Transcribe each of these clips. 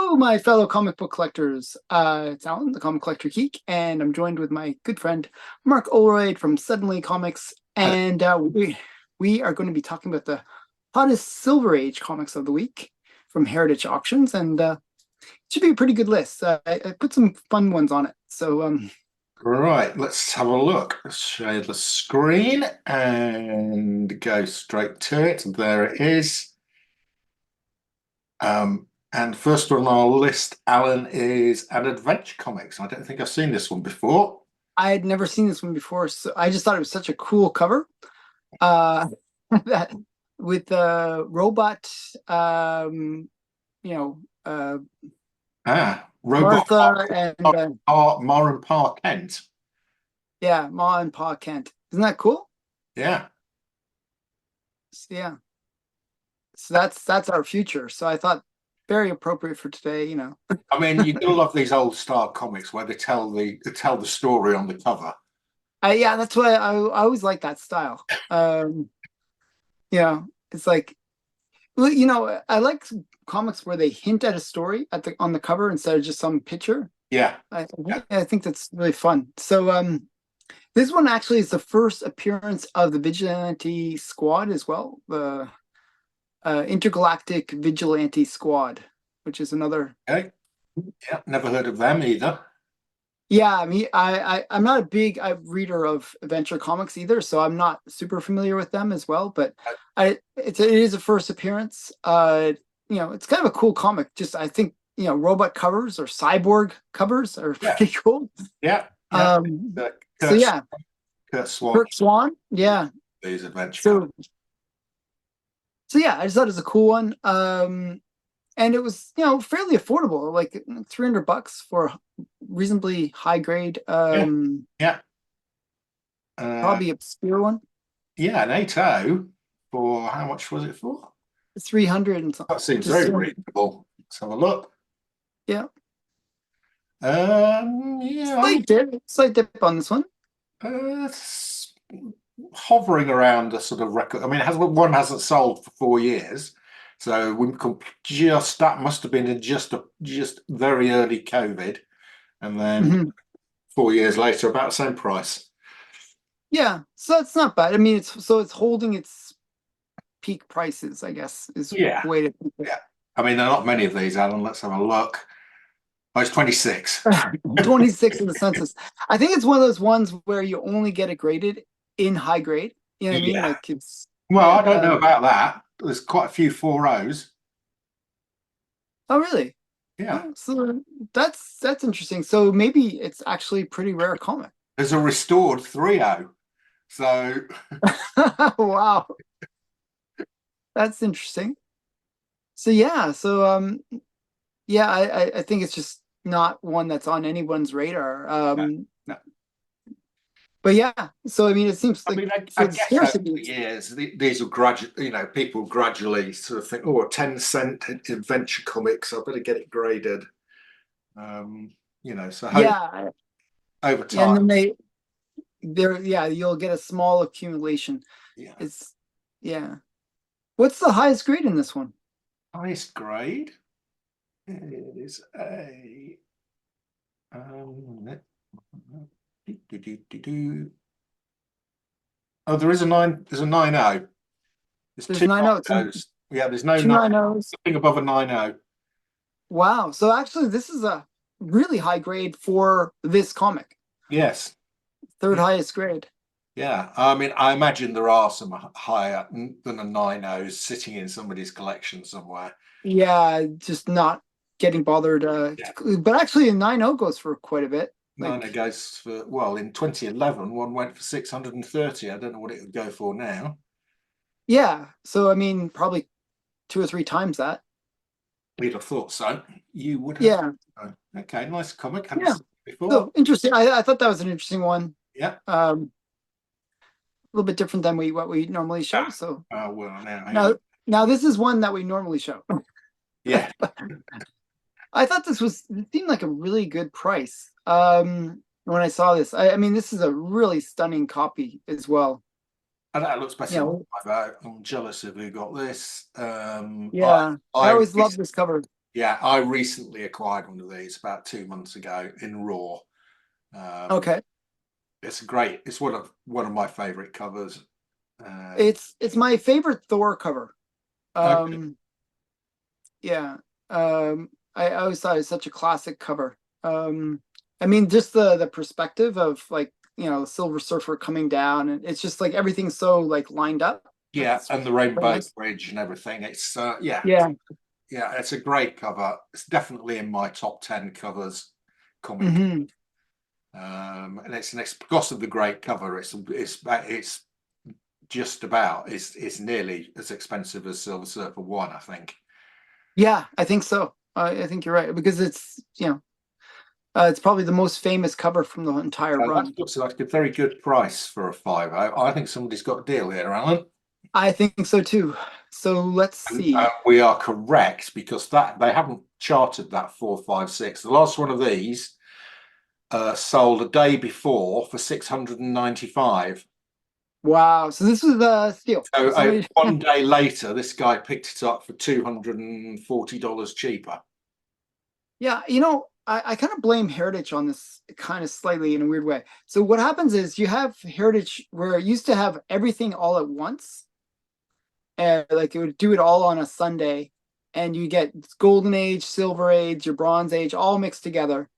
Hello, my fellow comic book collectors. It's Alan, the Comic Collector Geek, and I'm joined with my good friend Mark Olroyd from Suddenly Comics, Hello. and we are going to be talking about the hottest Silver Age comics of the week from Heritage Auctions, and it should be a pretty good list. I put some fun ones on it, so Right, let's have a look. Let's share the screen and go straight to it. There it is. And first on our list, Alan, is an adventure comics. I don't think I've seen this one before. I had never seen this one before, so I just thought it was such a cool cover. That with the robot, you know, Robot Martha and Ma and Pa Kent. yeah, Ma and Pa Kent. Isn't that cool? Yeah. Yeah. So that's our future. So I thought very appropriate for today, I mean, you're gonna love these old style comics where they tell the story on the cover. Yeah, that's why I always like that style. Yeah, it's like, well, I like comics where they hint at a story on the cover instead of just some picture. Yeah. Yeah. I think that's really fun. So this one actually is the first appearance of the Vigilante Squad as well. The Intergalactic Vigilante Squad, which is another. Okay. Yeah, never heard of them either. Yeah, I mean, I'm not a big reader of adventure comics either, so I'm not super familiar with them as well. But it is a first appearance. It's kind of a cool comic. Just I think robot covers or cyborg covers are pretty cool. Yeah. So yeah, Kurt Swan. Kurt Swan. Yeah. These adventure. So yeah, I just thought it was a cool one. And it was fairly affordable, like $300 for reasonably high grade. Probably obscure one. Yeah, an 8.0 for how much was it for? 300 and something. That seems very reasonable. Let's have a look. Yeah. Yeah. Slight dip on this one. It's hovering around a sort of record. I mean, one hasn't sold for 4 years, so we that must have been in just very early COVID, and then 4 years later, about the same price. Yeah, so it's not bad. I mean, it's holding its peak prices, I guess, is the way to think it. Yeah. I mean, there are not many of these, Alan. Let's have a look. Oh, it's 26. 26 in the census. I think it's one of those ones where you only get it graded in high grade. You know what I mean? Like I don't know about that. There's quite a few 4.0s. Oh, really? Yeah. Oh, so that's interesting. So maybe it's actually a pretty rare comic. There's a restored 3.0. So wow. That's interesting. So yeah, I think it's just not one that's on anyone's radar. No. But yeah, so I mean, it seems like I guess over the years these will gradually, people gradually sort of think, oh, a 10-cent adventure comics, I better get it graded. So over time, and then you'll get a small accumulation. Yeah. What's the highest grade in this one? Highest grade is a oh, there is a 9. There's a 9.0. There's 9.0. Yeah, there's no 9.0s. Nothing above a 9.0. Wow. So actually, this is a really high grade for this comic. Yes. Third highest grade. Yeah. I mean, I imagine there are some higher than a 9.0s sitting in somebody's collection somewhere. Yeah, just not getting bothered. But actually, a 9.0 goes for quite a bit. 9.0 goes for, well, in 2011, one went for 630. I don't know what it would go for now. Yeah. So, I mean, probably 2 or 3 times that. We'd have thought so. You would have. Yeah. Okay, nice comic. Yeah. So interesting. I thought that was an interesting one. Yeah. A little bit different than what we normally show. So. Well, now this is one that we normally show. Yeah. I thought it seemed like a really good price. When I saw this, I mean, this is a really stunning copy as well. And that looks better. I'm jealous of who got this. I always love this cover. Yeah, I recently acquired one of these about 2 months ago in raw. Um, Okay. it's great. It's one of my favorite covers. Um, It's my favorite Thor cover. okay. Um, yeah. I always thought it's such a classic cover. I mean, just the perspective of like, the Silver Surfer coming down, and it's just like everything's so like lined up. Yeah, It's and the very Rainbow nice. Bridge and everything. It's yeah, Yeah. yeah. It's a great cover. It's definitely in my top 10 covers comic. Hmm. And it's because of the great cover. It's just about it's nearly as expensive as Silver Surfer one, I think. Yeah, I think so. I think you're right because it's probably the most famous cover from the entire That run. looks like a very good price for a 5.0. I think somebody's got a deal here, Alan. I think so too. So let's And see. we are correct because that they haven't charted that 456. The last one of these sold a day before for 695. Wow. So this was the steal. So Somebody, one day later, this guy picked it up for $240 cheaper. yeah, I kind of blame Heritage on this kind of slightly in a weird way. So what happens is you have Heritage where it used to have everything all at once, and like it would do it all on a Sunday, and you get Golden Age, Silver Age, your Bronze Age all mixed together.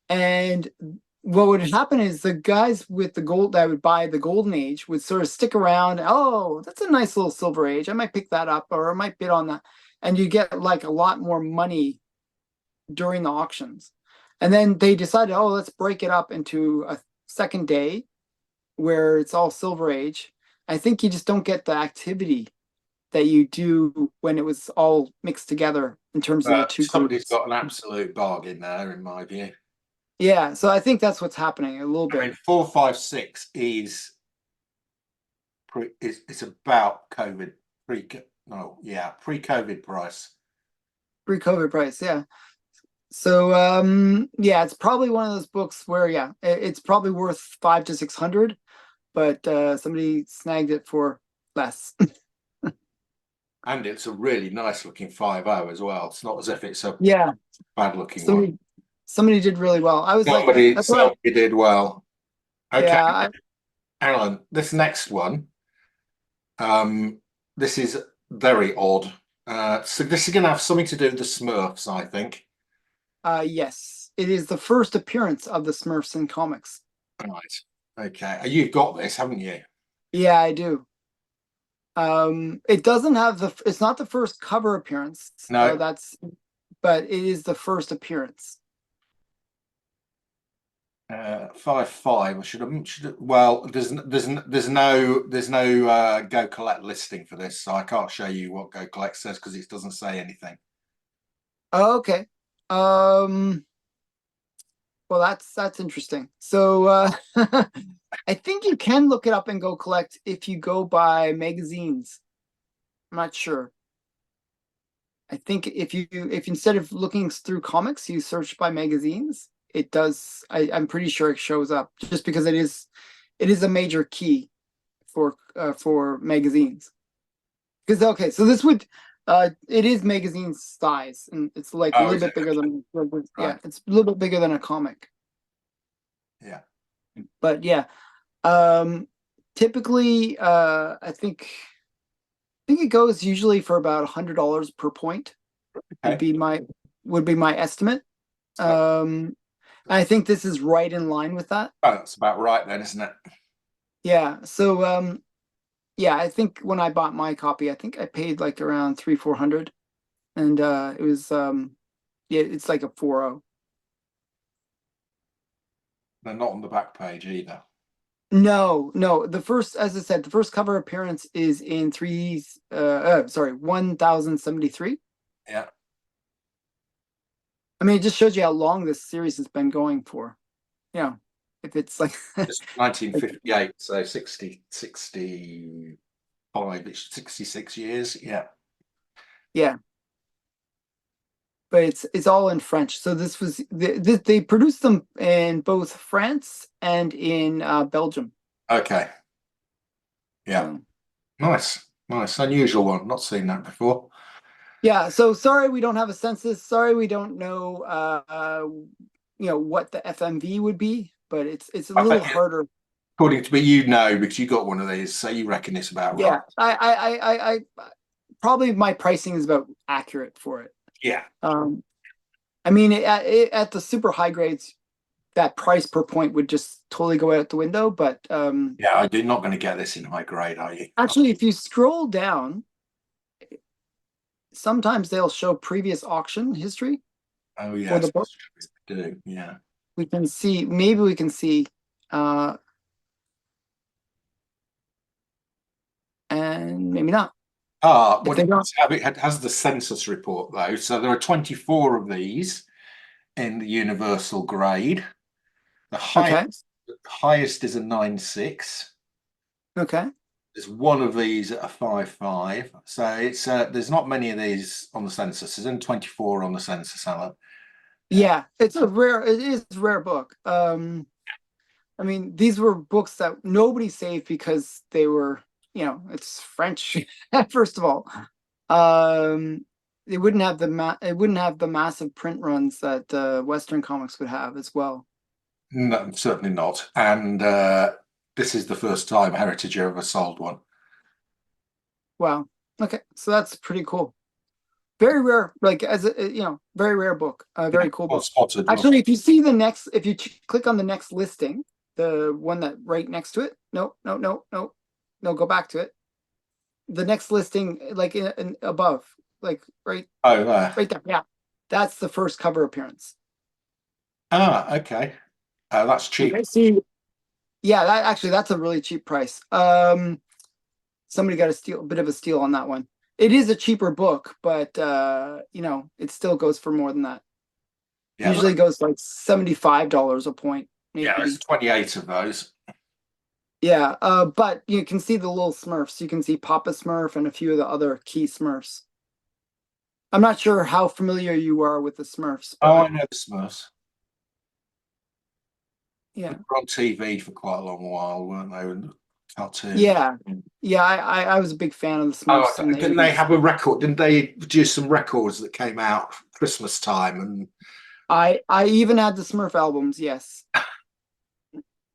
And what would happen is the guys with the gold that would buy the Golden Age would sort of stick around. Oh, that's a nice little Silver Age. I might pick that up, or I might bid on that. And you get like a lot more money during the auctions. And then they decided, oh, let's break it up into a second day where it's all Silver Age. I think you just don't get the activity that you do when it was all mixed together in terms of the two Somebody's groups. got an absolute bargain there, in my view. Yeah, so I think that's what's happening a little I bit. mean, 456 is it's about COVID pre no yeah pre-COVID price. Pre-COVID price, yeah. So yeah, it's probably one of those books where yeah, it's probably worth 5 to 600, but somebody snagged it for less. And it's a really nice looking 5.0 as well. It's not as if it's a Yeah, bad looking one. somebody did really well. I was like, Somebody that's what I, somebody did well. Okay, yeah, I, Alan, this next one, um, this is very odd. So this is going to have something to do with the Smurfs, I think. yes, it is the first appearance of the Smurfs in comics. Right. Okay. You've got this, haven't you? Yeah, I do. It doesn't have it's not the first cover appearance. No. But it is the first appearance. 5.5. Well, there's no Go Collect listing for this, so I can't show you what Go Collect says because it doesn't say anything. Oh, okay. Um, well, that's interesting. So I think you can look it up and go collect if you go by magazines. I'm not sure. I think if instead of looking through comics, you search by magazines, it does. I'm pretty sure it shows up just because it is a major key for magazines. Because okay, so this would it is magazine size and it's like a Oh, little is it? bit bigger than yeah, Right. it's a little bit bigger than a comic. Yeah. But yeah, um typically I think it goes usually for about $100 per point would Okay. be my estimate. So Um I think this is right in line with that. that's about right then, isn't it? Yeah. So yeah, I think when I bought my copy, I think I paid like around 300-400 and it was yeah, it's like a 4.0. They're not on the back page either. No, no. The first, as I said, the first cover appearance is in 1073. Yeah. I mean, it just shows you how long this series has been going for. Yeah, if it's like, It's 1958, so 65, it's 66 years. Yeah. yeah, but it's all in French. So this was they produced them in both France and in Belgium. Okay. Yeah. So Nice. Nice. Unusual one. Not seen that before. Yeah, so sorry we don't have a census. Sorry we don't know what the FMV would be, but it's a I little bet harder. according to me, you know, because you got one of these, so you reckon it's about right. Yeah, I probably my pricing is about accurate for it. Yeah. Um, I mean, at the super high grades, that price per point would just totally go out the window. But Yeah, you're not going to get this in high grade, are you? actually, if you scroll down, sometimes they'll show previous auction history Oh, for the yes, book. we do. Yeah. We can see, maybe we can see, uh, and maybe not. Ah, If what it they don't, does have, it has the census report though. So there are 24 of these in the universal grade. The okay, highest is a 9.6. okay. There's one of these at a 5.5. So it's there's not many of these on the census. There's only 24 on the census, Alan. Yeah. Yeah, it is a rare book. I mean, these were books that nobody saved because they were, it's French, first of all. Um, it wouldn't have the massive print runs that Western comics would have as well. No, certainly not. And this is the first time Heritage ever sold one. Wow. Okay, so that's pretty cool. Very rare, like as a very rare book, a Yeah, very cool well book. spotted. Well, Actually, if you click on the next listing, the one that right next to it, no, no, no, no, no, go back to it. The next listing, like above, like oh, there. right there, yeah, that's the first cover appearance. Ah, okay. That's cheap. Okay, see, yeah, that's a really cheap price. Somebody got a bit of a steal on that one. It is a cheaper book, but it still goes for more than that. Yeah, Usually goes like $75 a point, yeah, there's maybe. 28 of those. Yeah, but you can see the little Smurfs. You can see Papa Smurf and a few of the other key Smurfs. I'm not sure how familiar you are with the Smurfs, Oh, but I know the Smurfs. They yeah, were on TV for quite a long while, weren't they? In the cartoon. yeah, yeah. I was a big fan of the Oh, Smurfs in the didn't they 80s. have a record? Didn't they produce some records that came out Christmas time? And I even had the Smurf albums. Yes.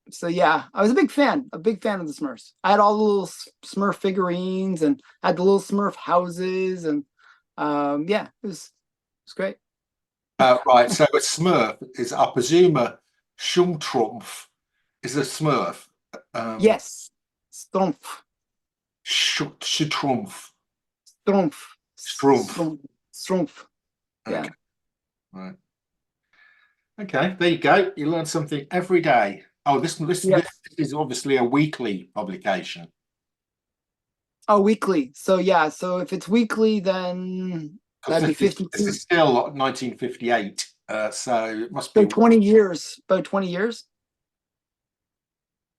So yeah, I was a big fan of the Smurfs. I had all the little Smurf figurines and had the little Smurf houses and yeah, it was great. right, so a Smurf is, I presume, a Schumtrumpf is a Smurf. Um, Yes, Strumpf, Schtroumpf, Strumpf, Strumpf. Strumpf. Okay, Yeah. right. Okay, there you go. You learn something every day. Oh, this Yes. is obviously a weekly publication. Oh, weekly. So yeah, so if it's weekly, then Because that'd be this 52. is still 1958, so it must be So 20 years, about 20 years.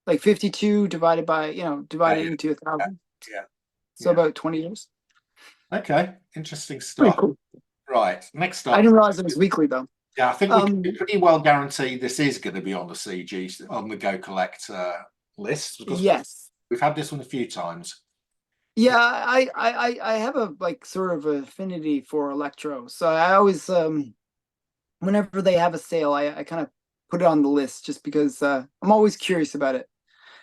Like 52 divided by, yeah, divided into a thousand. yeah, So yeah. about 20 years. Okay, interesting Pretty stuff. cool. Right, next I up. didn't realize it was weekly though. Yeah, I think we can Um, pretty well guarantee this is going to be on the CG on the Go Collect list because yes. we've had this one a few times. Yeah, I have a like sort of affinity for Electro. So I always whenever they have a sale, I kind of put it on the list just because I'm always curious about it.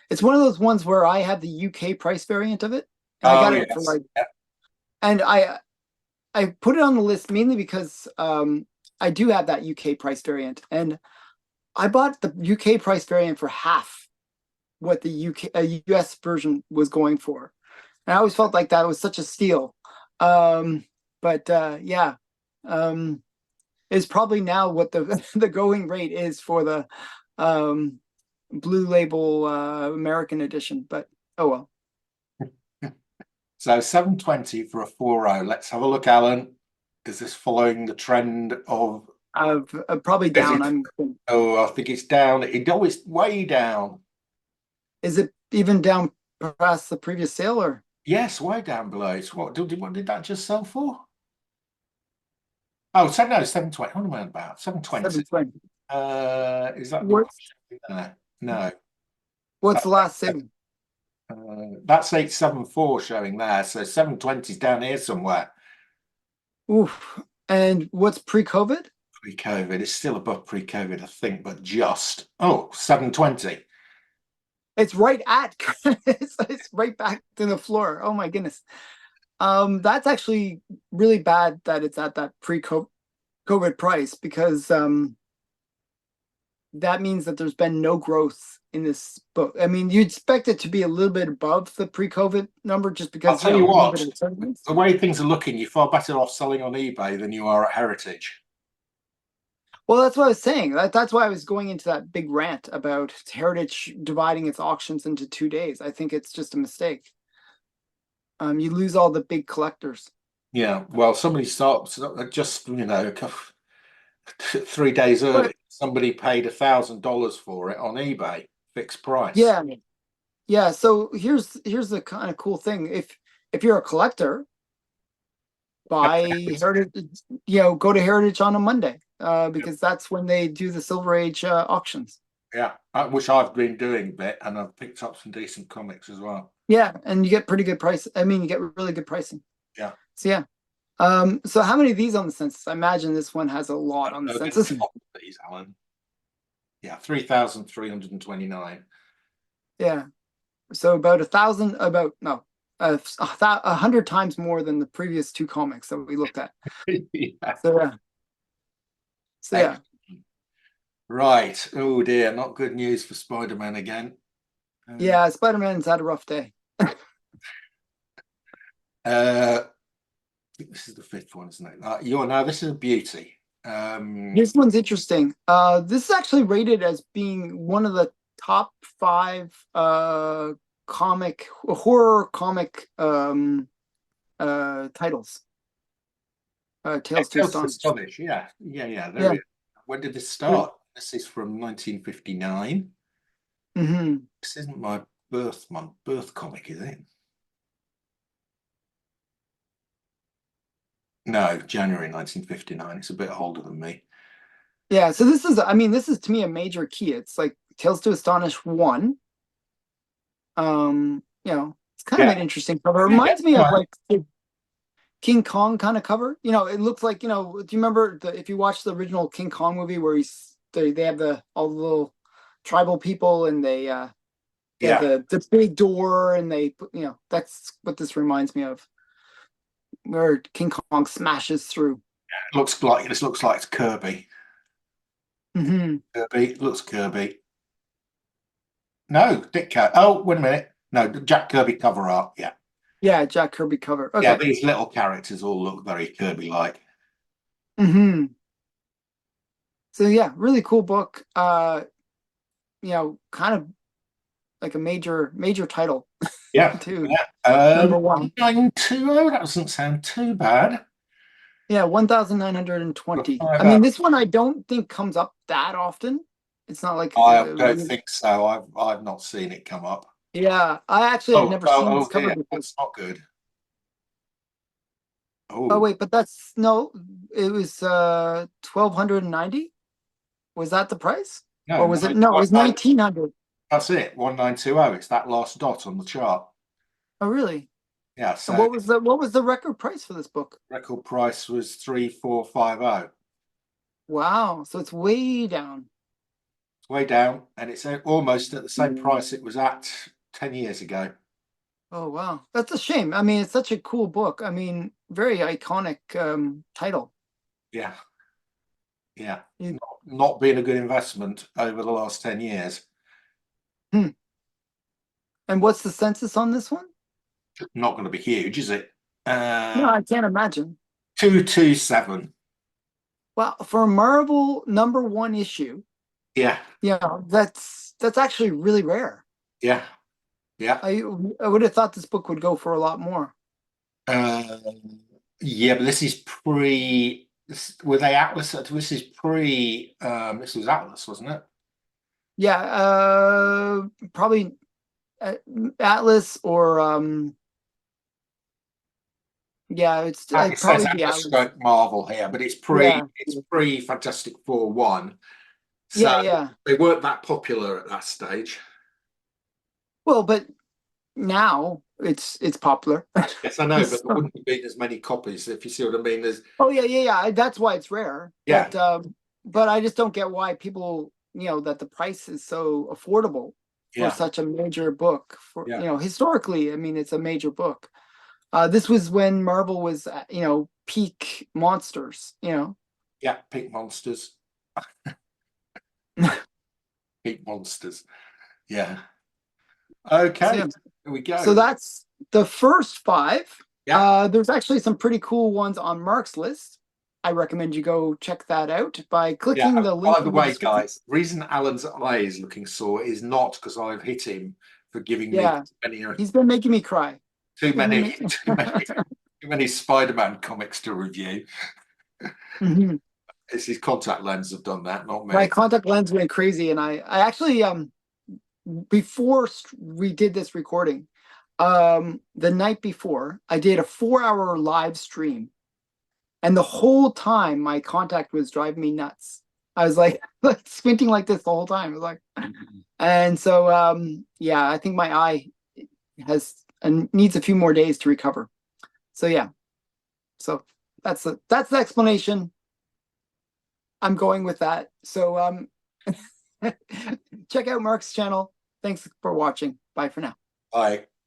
It's one of those ones where I have the UK price variant of it, and I Oh got it for yes, like, and I put it on the list mainly because I do have that UK price variant, and I bought the UK price variant for half what the US version was going for. And I always felt like that was such a steal. But yeah, um, is probably now what the the going rate is for the um, Blue Label American edition. But oh well. so 720 for a 4.0. Let's have a look, Alan. Is this following the trend of? I've probably Is down. it? I'm. Oh, I think it's down. It's way down. Is it even down past the previous sale or Yes, way down below. It's what did that just sell for? Oh, so no, 720. What am I on about? 720. 720? Is that the one What's showing there? No. what's That, the last sale? that's 874 showing there. So 720 is down here somewhere. Oof. And what's pre-COVID? Pre-COVID. It's still above pre-COVID, I think, but just. Oh, 720. It's right at it's right back to the floor. Oh my goodness. That's actually really bad that it's at that pre-COVID price because that means that there's been no growth in this book. I mean, you expect it to be a little bit above the pre-COVID number just I'll because, tell you a little bit what, of turbulence. the way things are looking, you're far better off selling on eBay than you are at Heritage. Well, that's what I was saying. That's why I was going into that big rant about Heritage dividing its auctions into 2 days. I think it's just a mistake. You lose all the big collectors. Yeah, well, somebody stopped just, 3 days But early. Somebody paid $1,000 for it on eBay, fixed price. yeah, yeah. So here's the kind of cool thing. If you're a collector, buy Heritage. Go to Heritage on a Monday, because that's when they do the Silver Age auctions. Yeah, which I've been doing a bit, and I've picked up some decent comics as well. Yeah, and you get pretty good price. I mean, you get really good pricing. Yeah. So yeah. So how many of these on the census? I imagine this one has a lot on the census. These, Alan. Yeah, 3,329. Yeah. So about 1,000, about no, 100 times more than the previous two comics that we looked at. Yeah. So yeah. So yeah. Right. Oh dear, not good news for Spider-Man again. Yeah, Spider-Man's had a rough day. I think this is the fifth one, isn't it? Now this is a beauty. This one's interesting. This is actually rated as being one of the top 5 horror comic titles. Tales to Tales to Astonish. Astonish. Yeah. There Yeah. we are. When did this start? This is from 1959. Mm-hmm. This isn't my birth comic, is it? No, January 1959. It's a bit older than me. Yeah, so this is to me a major key. It's like Tales to Astonish 1. It's kind of Yeah. an interesting cover. It Yeah. reminds me of like the King Kong kind of cover. It looks like, do you remember if you watch the original King Kong movie where they have all the little tribal people and they have Yeah. the big door and they put, that's what this reminds me of. Where King Kong smashes through. This looks like it's Kirby. Mm-hmm. Kirby looks Kirby. No, Dick Kirby. Oh, wait a minute. No, Jack Kirby cover art. Yeah. Yeah, Jack Kirby cover. Okay. Yeah, these little characters all look very Kirby-like. Mm-hmm. So yeah, really cool book. Kind of like a major title. Yeah. Too. Yeah. Number 1. 920. That doesn't sound too bad. Yeah, 1,920. I Five mean, out. this one I don't think comes up that often. It's not like I don't think so. I've not seen it come up. yeah, I actually had never seen this cover dear. before. That's not good. Oh Oh wait, but that's no, it was 1,290. Was that the price? no, Or was it no, it was 1,900. that's it. 1920. It's that last dot on the chart. Oh really? Yeah, And so what was the record price for this book? record price was 3,450. Wow, so it's way down. It's way down, and it's almost at the same price it was at 10 years ago. Oh wow, that's a shame. I mean, it's such a cool book. I mean, very iconic title. Yeah, yeah. You- Not been a good investment over the last 10 years. hmm. And what's the census on this one? Not going to be huge, is it? No, I can't imagine. 227. Well, for a Marvel #1 issue, Yeah, that's actually really rare. yeah, yeah. I would have thought this book would go for a lot more. Uh, yeah, but this is pre. Were they Atlas? This is pre. This was Atlas, wasn't it? Yeah, probably Atlas or yeah, it's It says probably be Atlas Atlas. stroke Marvel here, but it's pre. Yeah, It's pre Fantastic Four 1. yeah, So yeah. they weren't that popular at that stage. Well, but now it's popular. Yes, I know, but there So- wouldn't have been as many copies, if you see what I mean. There's oh yeah, yeah, yeah. That's why it's rare. yeah, But I just don't get why people, that the price is so affordable for yeah, such a major book. For yeah, historically, I mean, it's a major book. This was when Marvel was, peak monsters. yeah. Pink monsters, pink monsters. Yeah. So Okay, yeah. here we So go. that's the first five. Yeah. There's actually some pretty cool ones on Mark's list. I recommend you go check that out by Yeah. clicking the By link the in the way, description. guys, reason Alan's eye is looking sore is not because I've hit him for giving me Yeah, he's been making me cry. too He's been many, making... too many Spider-Man comics to review. Mhm. It's his contact lens have done that, not My me. contact lens went crazy, and I actually before we did this recording, the night before, I did a 4-hour live stream, and the whole time my contact was driving me nuts. I was like, like squinting like this the whole time. It was like, and so yeah, I think my eye has and needs a few more days to recover. So yeah, so that's the explanation. I'm going with that. So check out Mark's channel. Thanks for watching. Bye for now. Bye.